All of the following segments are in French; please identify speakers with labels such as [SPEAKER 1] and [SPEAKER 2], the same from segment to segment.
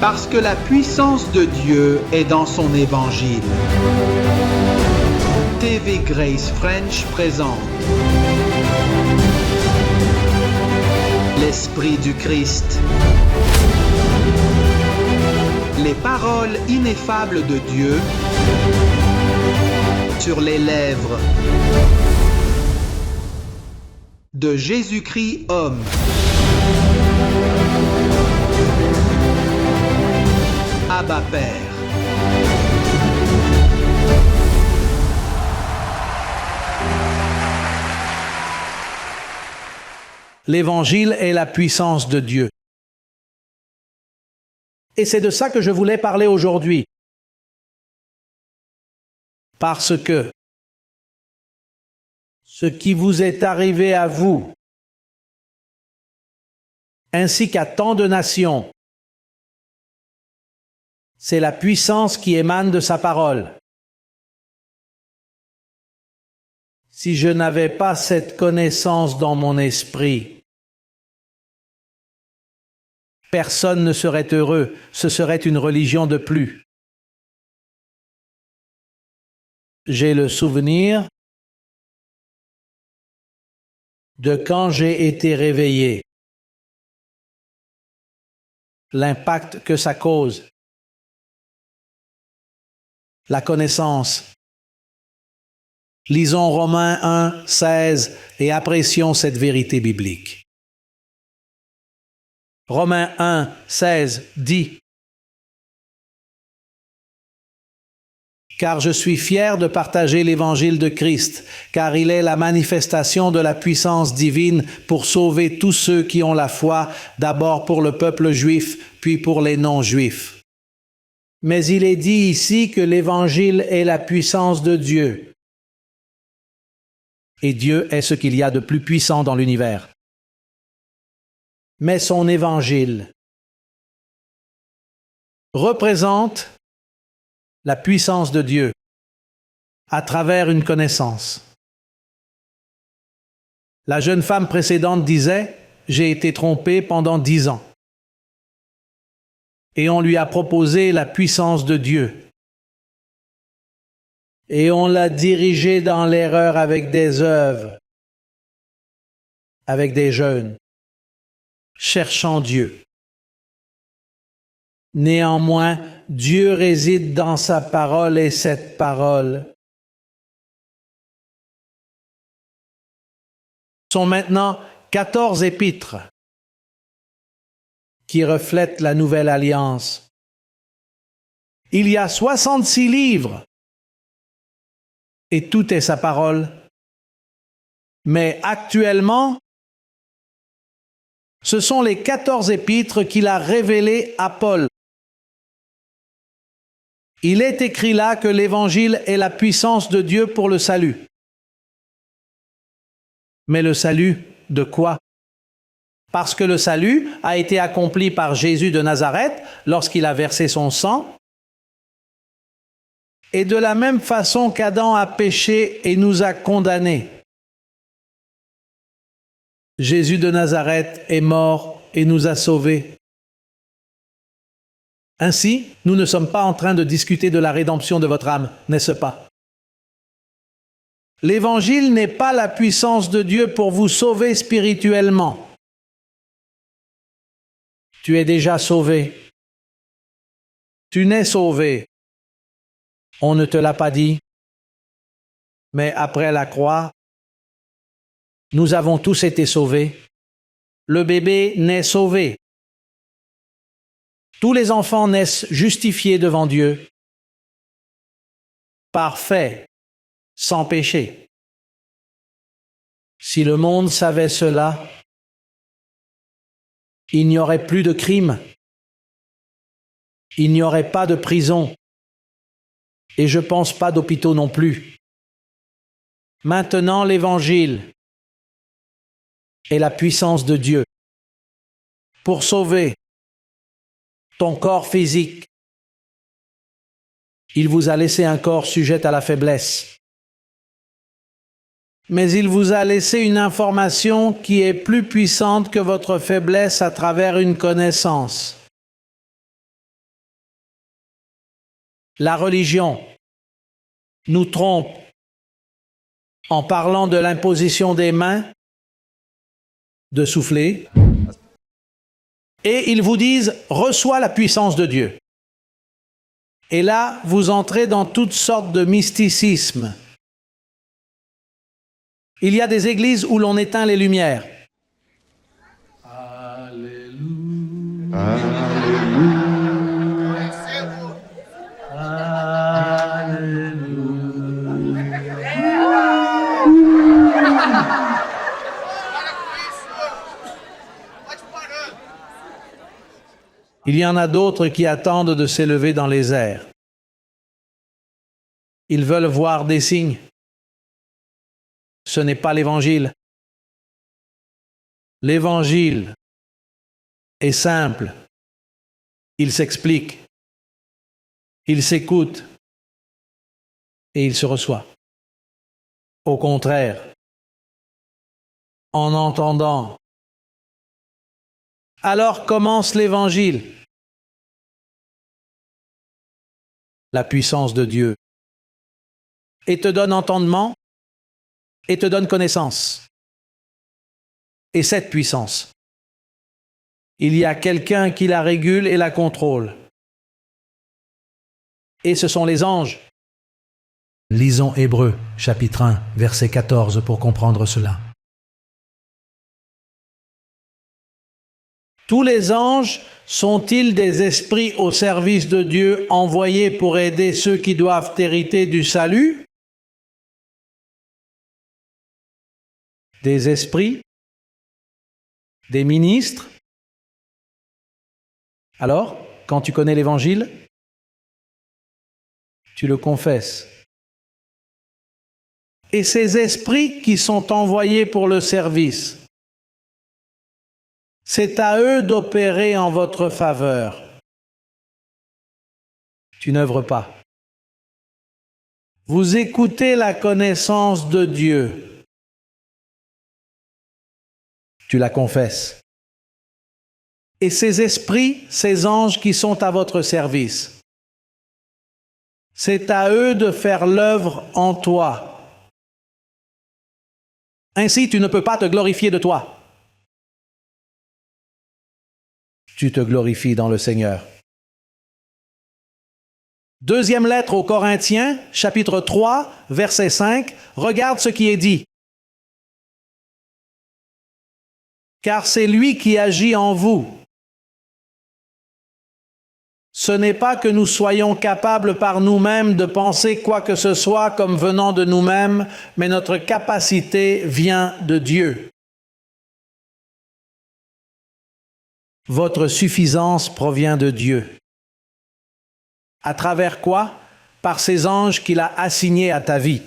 [SPEAKER 1] Parce que la puissance de Dieu est dans son évangile. TV Grace French présente l'Esprit du Christ. Les paroles ineffables de Dieu sur les lèvres de Jésus-Christ homme. Abba Père.
[SPEAKER 2] L'Évangile est la puissance de Dieu. Et c'est de ça que je voulais parler aujourd'hui. Parce que ce qui vous est arrivé à vous, ainsi qu'à tant de nations, c'est la puissance qui émane de sa parole. Si je n'avais pas cette connaissance dans mon esprit, personne ne serait heureux, ce serait une religion de plus. J'ai le souvenir de quand j'ai été réveillé, l'impact que ça cause, la connaissance. Lisons Romains 1, 16 et apprécions cette vérité biblique. Romains 1, 16 dit « Car je suis fier de partager l'évangile de Christ, car il est la manifestation de la puissance divine pour sauver tous ceux qui ont la foi, d'abord pour le peuple juif, puis pour les non-juifs. » Mais il est dit ici que l'évangile est la puissance de Dieu. Et Dieu est ce qu'il y a de plus puissant dans l'univers. Mais son évangile représente la puissance de Dieu à travers une connaissance. La jeune femme précédente disait « J'ai été trompée pendant 10 ans. » Et on lui a proposé la puissance de Dieu. Et on l'a dirigée dans l'erreur avec des œuvres, avec des jeûnes, cherchant Dieu. Néanmoins, Dieu réside dans sa parole et cette parole sont maintenant 14 épîtres qui reflètent la nouvelle alliance. Il y a 66 livres et tout est sa parole. Mais actuellement, ce sont les 14 épîtres qu'il a révélées à Paul. Il est écrit là que l'Évangile est la puissance de Dieu pour le salut. Mais le salut de quoi? Parce que le salut a été accompli par Jésus de Nazareth lorsqu'il a versé son sang. Et de la même façon qu'Adam a péché et nous a condamnés, Jésus de Nazareth est mort et nous a sauvés. Ainsi, nous ne sommes pas en train de discuter de la rédemption de votre âme, n'est-ce pas? L'Évangile n'est pas la puissance de Dieu pour vous sauver spirituellement. Tu es déjà sauvé. Tu n'es sauvé. On ne te l'a pas dit. Mais après la croix, nous avons tous été sauvés. Le bébé naît sauvé. Tous les enfants naissent justifiés devant Dieu. Parfaits, sans péché. Si le monde savait cela, il n'y aurait plus de crimes. Il n'y aurait pas de prison. Et je ne pense pas d'hôpitaux non plus. Maintenant, l'Évangile est la puissance de Dieu pour sauver ton corps physique. Il vous a laissé un corps sujet à la faiblesse. Mais il vous a laissé une information qui est plus puissante que votre faiblesse à travers une connaissance. La religion nous trompe en parlant de l'imposition des mains, de souffler, et ils vous disent « reçois la puissance de Dieu ». Et là, vous entrez dans toutes sortes de mysticisme. Il y a des églises où l'on éteint les lumières. Alléluia. Alléluia. Il y en a d'autres qui attendent de s'élever dans les airs. Ils veulent voir des signes. Ce n'est pas l'Évangile. L'Évangile est simple. Il s'explique. Il s'écoute. Et il se reçoit. Au contraire, en entendant. Alors commence l'Évangile. La puissance de Dieu. Et te donne entendement, et te donne connaissance. Et cette puissance, il y a quelqu'un qui la régule et la contrôle. Et ce sont les anges. Lisons Hébreux, chapitre 1, verset 14, pour comprendre cela. Tous les anges sont-ils des esprits au service de Dieu envoyés pour aider ceux qui doivent hériter du salut? Des esprits? Des ministres? Alors, quand tu connais l'Évangile, tu le confesses. Et ces esprits qui sont envoyés pour le service, c'est à eux d'opérer en votre faveur. Tu n'œuvres pas. Vous écoutez la connaissance de Dieu. Tu la confesses. Et ces esprits, ces anges qui sont à votre service, c'est à eux de faire l'œuvre en toi. Ainsi, tu ne peux pas te glorifier de toi. Tu te glorifies dans le Seigneur. Deuxième lettre aux Corinthiens, chapitre 3, verset 5, regarde ce qui est dit. Car c'est lui qui agit en vous. Ce n'est pas que nous soyons capables par nous-mêmes de penser quoi que ce soit comme venant de nous-mêmes, mais notre capacité vient de Dieu. Votre suffisance provient de Dieu. À travers quoi? Par ces anges qu'il a assignés à ta vie.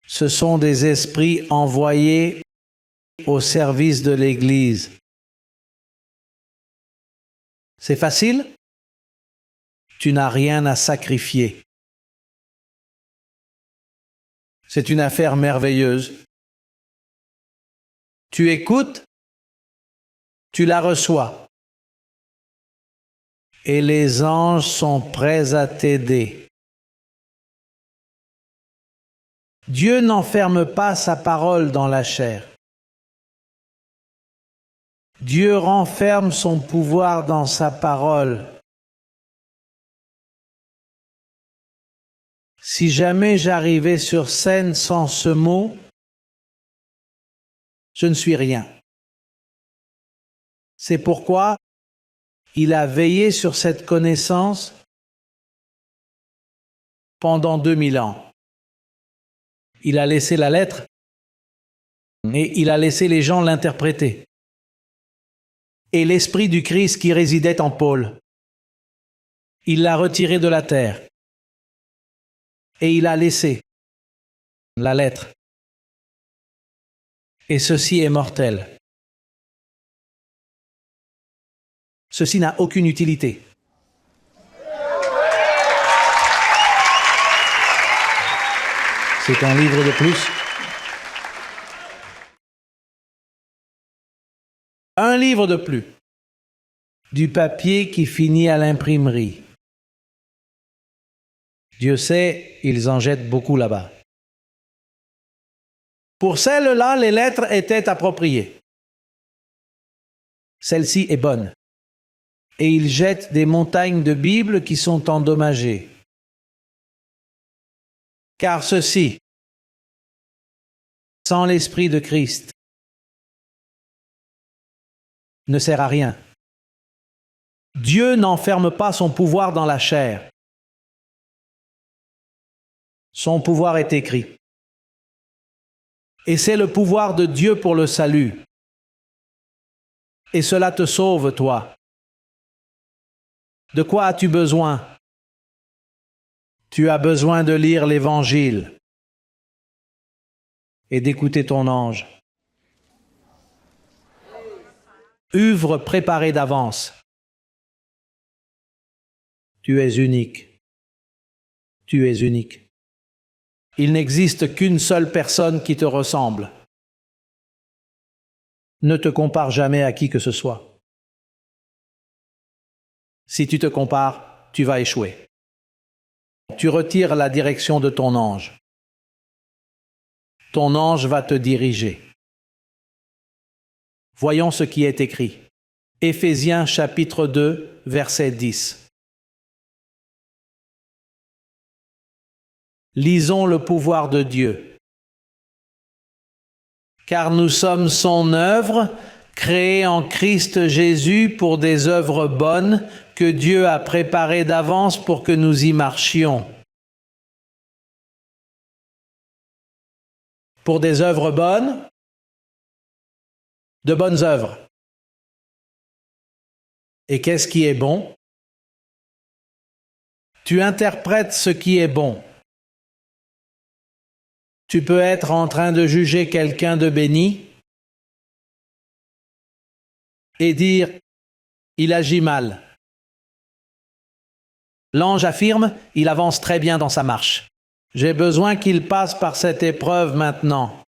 [SPEAKER 2] Ce sont des esprits envoyés au service de l'Église. C'est facile? Tu n'as rien à sacrifier. C'est une affaire merveilleuse. Tu écoutes, tu la reçois. Et les anges sont prêts à t'aider. Dieu n'enferme pas sa parole dans la chair. Dieu renferme son pouvoir dans sa parole. Si jamais j'arrivais sur scène sans ce mot, je ne suis rien. C'est pourquoi il a veillé sur cette connaissance pendant 2000 ans. Il a laissé la lettre et il a laissé les gens l'interpréter. Et l'Esprit du Christ qui résidait en Paul, il l'a retiré de la terre et il a laissé la lettre. Et ceci est mortel. Ceci n'a aucune utilité. C'est un livre de plus. Un livre de plus. Du papier qui finit à l'imprimerie. Dieu sait, ils en jettent beaucoup là-bas. Pour celle-là, les lettres étaient appropriées. Celle-ci est bonne. Et ils jettent des montagnes de Bibles qui sont endommagées. Car ceci, sans l'Esprit de Christ, ne sert à rien. Dieu n'enferme pas son pouvoir dans la chair. Son pouvoir est écrit. Et c'est le pouvoir de Dieu pour le salut. Et cela te sauve, toi. De quoi as-tu besoin? Tu as besoin de lire l'Évangile et d'écouter ton ange. Œuvre préparée d'avance. Tu es unique. Tu es unique. Il n'existe qu'une seule personne qui te ressemble. Ne te compare jamais à qui que ce soit. Si tu te compares, tu vas échouer. Tu retires la direction de ton ange. Ton ange va te diriger. Voyons ce qui est écrit. Éphésiens chapitre 2, verset 10. Lisons le pouvoir de Dieu. Car nous sommes son œuvre, créée en Christ Jésus pour des œuvres bonnes que Dieu a préparées d'avance pour que nous y marchions. Pour des œuvres bonnes, de bonnes œuvres. Et qu'est-ce qui est bon? Tu interprètes ce qui est bon. Tu peux être en train de juger quelqu'un de béni et dire « il agit mal ». L'ange affirme « il avance très bien dans sa marche ». J'ai besoin qu'il passe par cette épreuve maintenant.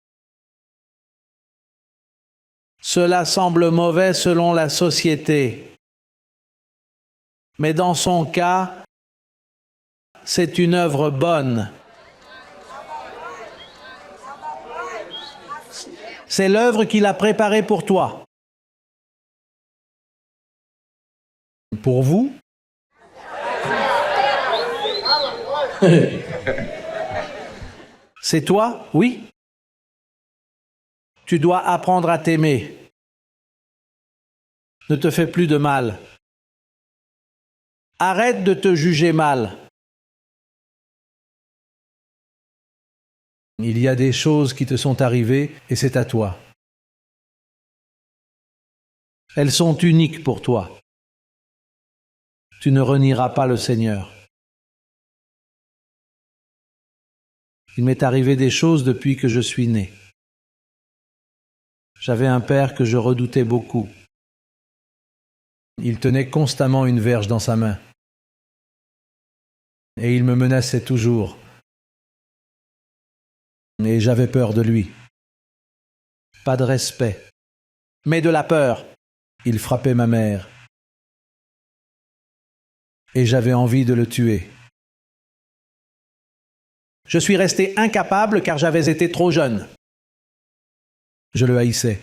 [SPEAKER 2] Cela semble mauvais selon la société. Mais dans son cas, c'est une œuvre bonne. C'est l'œuvre qu'il a préparée pour toi. Pour vous? C'est toi? Oui. Tu dois apprendre à t'aimer. Ne te fais plus de mal. Arrête de te juger mal. Il y a des choses qui te sont arrivées et c'est à toi. Elles sont uniques pour toi. Tu ne renieras pas le Seigneur. Il m'est arrivé des choses depuis que je suis né. J'avais un père que je redoutais beaucoup. Il tenait constamment une verge dans sa main. Et il me menaçait toujours. Et j'avais peur de lui. Pas de respect, mais de la peur. Il frappait ma mère. Et j'avais envie de le tuer. Je suis resté incapable car j'avais été trop jeune. Je le haïssais.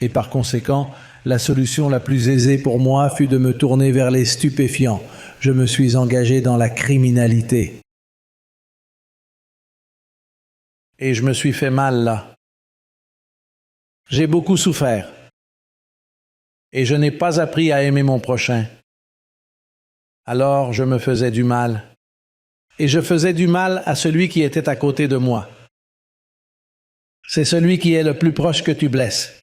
[SPEAKER 2] Et par conséquent, la solution la plus aisée pour moi fut de me tourner vers les stupéfiants. Je me suis engagé dans la criminalité. Et je me suis fait mal là. J'ai beaucoup souffert. Et je n'ai pas appris à aimer mon prochain. Alors je me faisais du mal. Et je faisais du mal à celui qui était à côté de moi. C'est celui qui est le plus proche que tu blesses.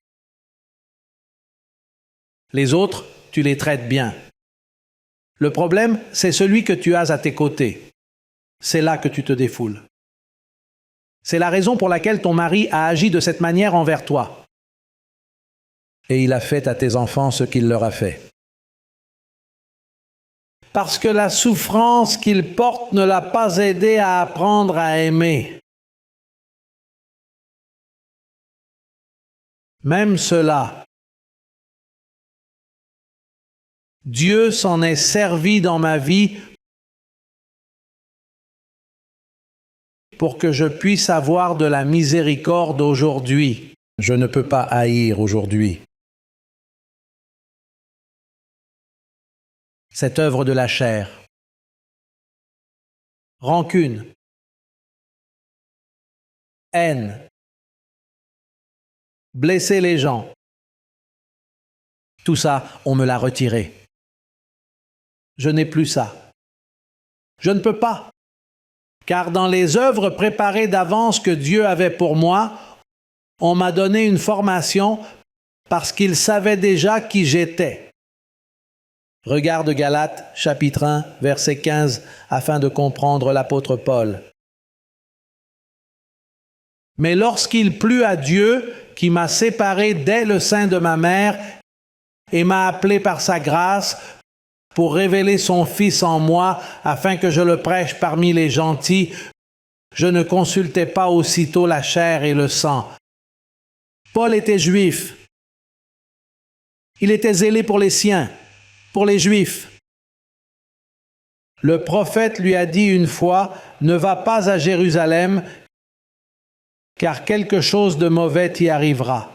[SPEAKER 2] Les autres, tu les traites bien. Le problème, c'est celui que tu as à tes côtés. C'est là que tu te défoules. C'est la raison pour laquelle ton mari a agi de cette manière envers toi. Et il a fait à tes enfants ce qu'il leur a fait. Parce que la souffrance qu'il porte ne l'a pas aidé à apprendre à aimer. Même cela, Dieu s'en est servi dans ma vie pour que je puisse avoir de la miséricorde aujourd'hui. Je ne peux pas haïr aujourd'hui. Cette œuvre de la chair. Rancune. Haine. Blesser les gens. Tout ça, on me l'a retiré. Je n'ai plus ça. Je ne peux pas. Car dans les œuvres préparées d'avance que Dieu avait pour moi, on m'a donné une formation parce qu'il savait déjà qui j'étais. Regarde Galates, chapitre 1, verset 15, afin de comprendre l'apôtre Paul. Mais lorsqu'il plut à Dieu, qui m'a séparé dès le sein de ma mère et m'a appelé par sa grâce pour révéler son Fils en moi, afin que je le prêche parmi les gentils, je ne consultais pas aussitôt la chair et le sang. Paul était juif. Il était zélé pour les siens, pour les Juifs. Le prophète lui a dit une fois, « Ne va pas à Jérusalem, car quelque chose de mauvais t'y arrivera. »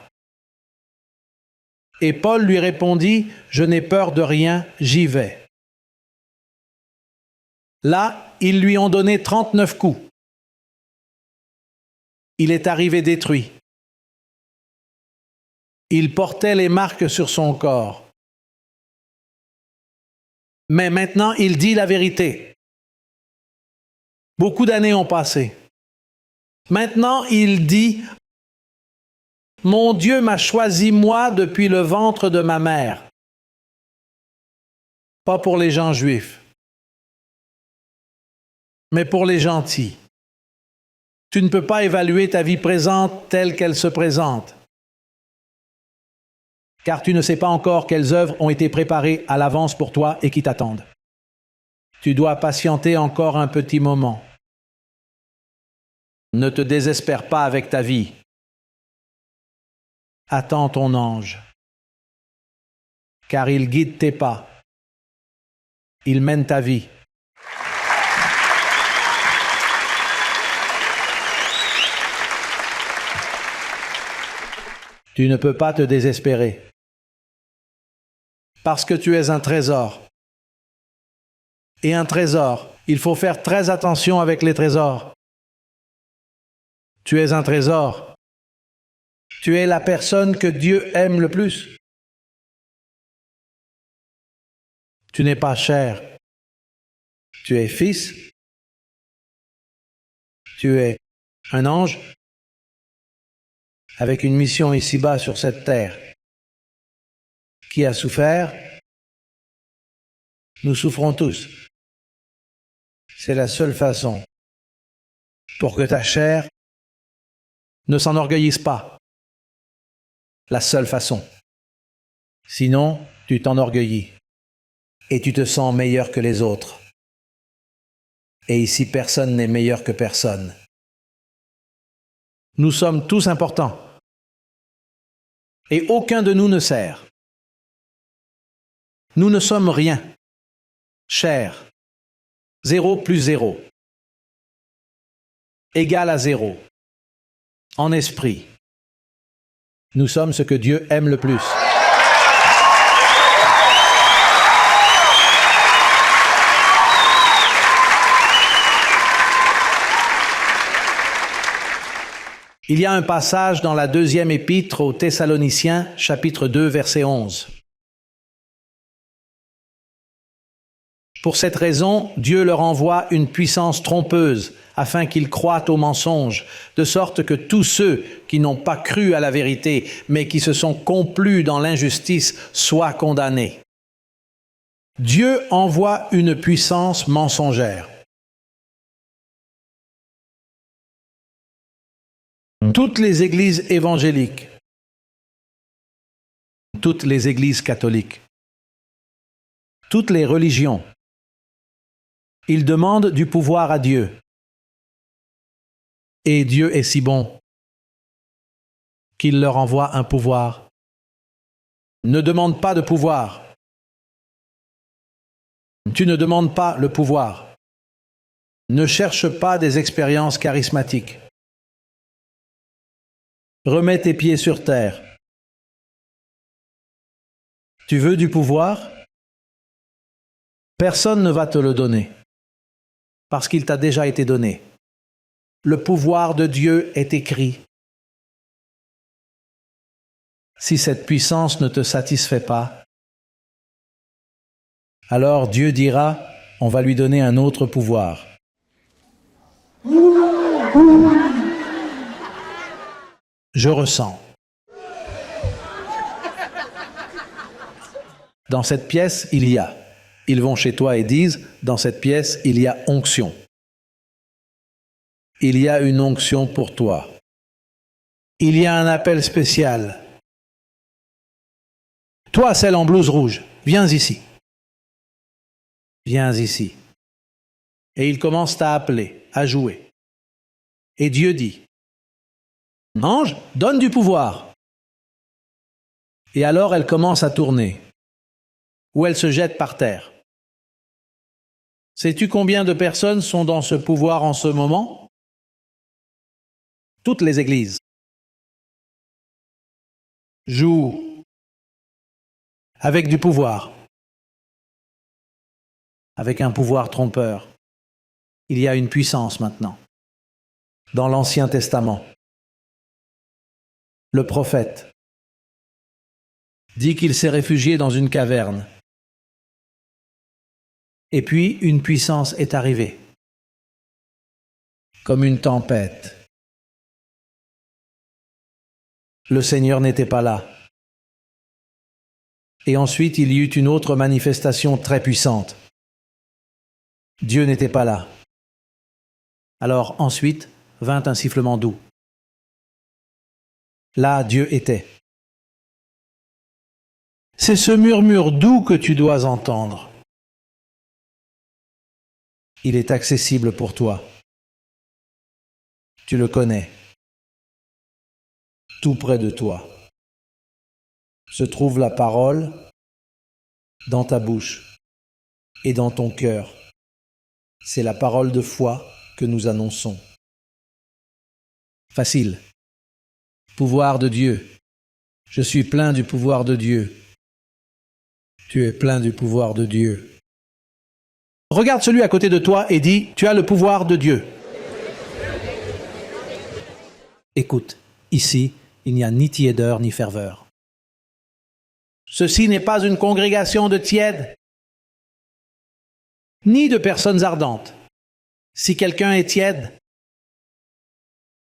[SPEAKER 2] Et Paul lui répondit, « Je n'ai peur de rien, j'y vais. » Là, ils lui ont donné 39 coups. Il est arrivé détruit. Il portait les marques sur son corps. Mais maintenant, il dit la vérité. Beaucoup d'années ont passé. Maintenant, il dit, « Mon Dieu m'a choisi moi depuis le ventre de ma mère. » Pas pour les gens juifs, mais pour les gentils. Tu ne peux pas évaluer ta vie présente telle qu'elle se présente, car tu ne sais pas encore quelles œuvres ont été préparées à l'avance pour toi et qui t'attendent. Tu dois patienter encore un petit moment. Ne te désespère pas avec ta vie. Attends ton ange, car il guide tes pas. Il mène ta vie. Tu ne peux pas te désespérer, parce que tu es un trésor. Et un trésor, il faut faire très attention avec les trésors. Tu es un trésor. Tu es la personne que Dieu aime le plus. Tu n'es pas chair. Tu es fils. Tu es un ange avec une mission ici-bas sur cette terre. Qui a souffert? Nous souffrons tous. C'est la seule façon pour que ta chair ne s'enorgueillisse pas. La seule façon. Sinon, tu t'enorgueillis et tu te sens meilleur que les autres. Et ici, personne n'est meilleur que personne. Nous sommes tous importants. Et aucun de nous ne sert. Nous ne sommes rien. Chair. 0 plus 0. Égal à 0. En esprit. Nous sommes ce que Dieu aime le plus. Il y a un passage dans la deuxième épître aux Thessaloniciens, chapitre 2, verset 11. Pour cette raison, Dieu leur envoie une puissance trompeuse, afin qu'ils croient au mensonge, de sorte que tous ceux qui n'ont pas cru à la vérité, mais qui se sont complus dans l'injustice, soient condamnés. Dieu envoie une puissance mensongère. Toutes les églises évangéliques, toutes les églises catholiques, toutes les religions, ils demandent du pouvoir à Dieu. Et Dieu est si bon qu'il leur envoie un pouvoir. Ne demande pas de pouvoir. Tu ne demandes pas le pouvoir. Ne cherche pas des expériences charismatiques. Remets tes pieds sur terre. Tu veux du pouvoir? Personne ne va te le donner, parce qu'il t'a déjà été donné. Le pouvoir de Dieu est écrit. Si cette puissance ne te satisfait pas, alors Dieu dira, on va lui donner un autre pouvoir. Je ressens. Dans cette pièce, il y a. Ils vont chez toi et disent, dans cette pièce, il y a onction. Il y a une onction pour toi. Il y a un appel spécial. Toi, celle en blouse rouge, viens ici. Viens ici. Et ils commencent à appeler, à jouer. Et Dieu dit, ange, donne du pouvoir. Et alors elle commence à tourner, ou elle se jette par terre. Sais-tu combien de personnes sont dans ce pouvoir en ce moment? Toutes les églises jouent avec du pouvoir, avec un pouvoir trompeur. Il y a une puissance maintenant. Dans l'Ancien Testament, le prophète dit qu'il s'est réfugié dans une caverne. Et puis, une puissance est arrivée, comme une tempête. Le Seigneur n'était pas là. Et ensuite, il y eut une autre manifestation très puissante. Dieu n'était pas là. Alors ensuite, vint un sifflement doux. Là, Dieu était. C'est ce murmure doux que tu dois entendre. Il est accessible pour toi. Tu le connais. Tout près de toi se trouve la parole dans ta bouche et dans ton cœur. C'est la parole de foi que nous annonçons. Facile. Pouvoir de Dieu. Je suis plein du pouvoir de Dieu. Tu es plein du pouvoir de Dieu. Regarde celui à côté de toi et dis, tu as le pouvoir de Dieu. Écoute, ici, il n'y a ni tiédeur ni ferveur. Ceci n'est pas une congrégation de tièdes, ni de personnes ardentes. Si quelqu'un est tiède,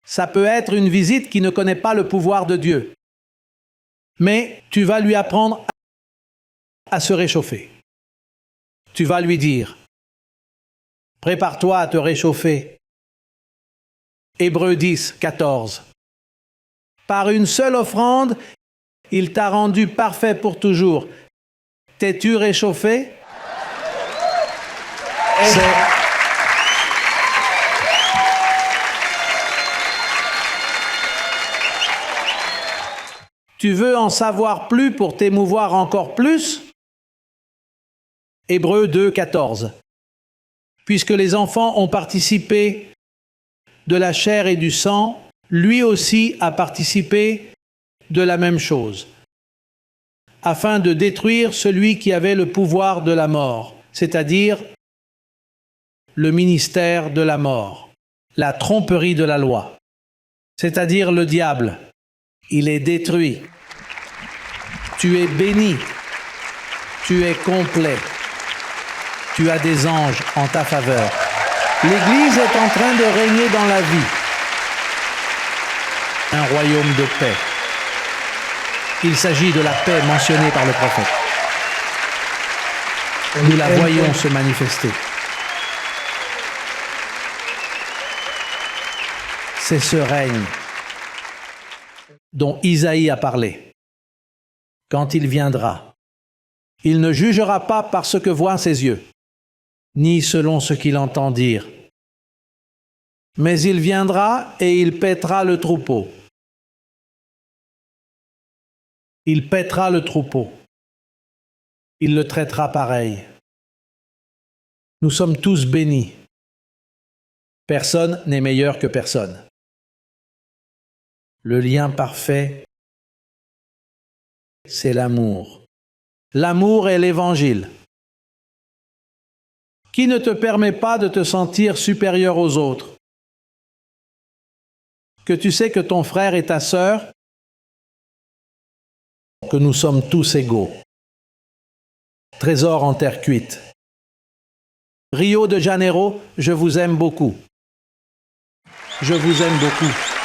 [SPEAKER 2] ça peut être une visite qui ne connaît pas le pouvoir de Dieu. Mais tu vas lui apprendre à se réchauffer. Tu vas lui dire, prépare-toi à te réchauffer. Hébreux 10, 14. Par une seule offrande, il t'a rendu parfait pour toujours. T'es-tu réchauffé? Tu veux en savoir plus pour t'émouvoir encore plus? Hébreux 2, 14. Puisque les enfants ont participé de la chair et du sang, lui aussi a participé de la même chose, afin de détruire celui qui avait le pouvoir de la mort, c'est-à-dire le ministère de la mort, la tromperie de la loi, c'est-à-dire le diable. Il est détruit. Tu es béni. Tu es complet. Tu as des anges en ta faveur. L'Église est en train de régner dans la vie. Un royaume de paix. Il s'agit de la paix mentionnée par le prophète. Nous la voyons se manifester. C'est ce règne dont Isaïe a parlé. Quand il viendra, il ne jugera pas par ce que voient ses yeux, ni selon ce qu'il entend dire. Mais il viendra et il paîtra le troupeau. Il paîtra le troupeau. Il le traitera pareil. Nous sommes tous bénis. Personne n'est meilleur que personne. Le lien parfait, c'est l'amour. L'amour est l'Évangile, qui ne te permet pas de te sentir supérieur aux autres. Que tu sais que ton frère et ta sœur, que nous sommes tous égaux. Trésor en terre cuite. Rio de Janeiro, je vous aime beaucoup. Je vous aime beaucoup.